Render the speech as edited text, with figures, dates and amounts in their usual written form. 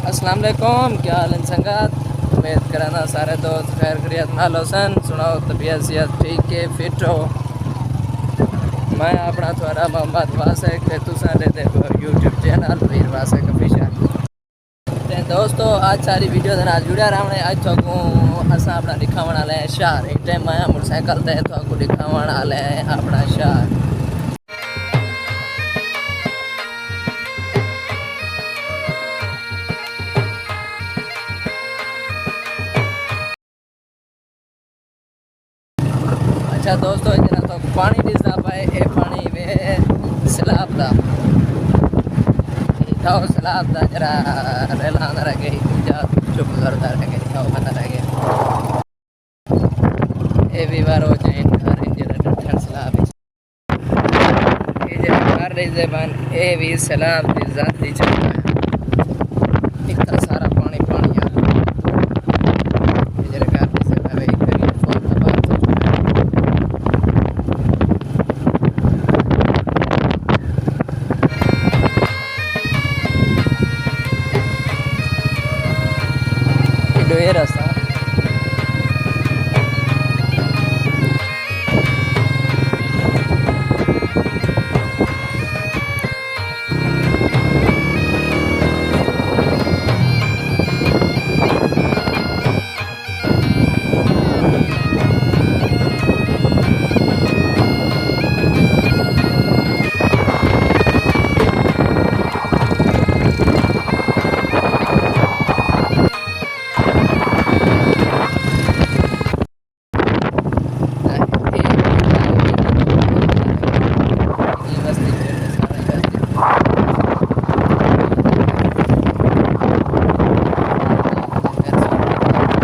अस्सलाम वालेकुम, क्या हाल है संगत। उम्मीद करना सारे दोस्त खैर खैरियत नाल होसन। सुनाओ तबीयत सेहत ठीक है, फिट हो। मैं अपना थोड़ा मोहम्मद वासिक ते तुसां दे यूट्यूब चैनल वीर वासिक ऑफिशियल। दोस्तों आज सारी वीडियो के नाल जुड़े रहने। अज तक असा अपना दिखावन वाले हैं शहर। एक टाइम मैं मोटरसाइकिल ते तो दिखावन वाले हैं अपना शहर। अच्छा दोस्तों जरा तो पानी दिसदा पाए, ये पानी वे सैलाब दा तो सैलाब दा जरा रेला रह गई दूजा चुप करता रह गई तो बंदा रह गया। ये भी बार हो जाए घर जरा ठंड सैलाब ये जरा घर रही बन ये भी सैलाब दी जाती चलता है।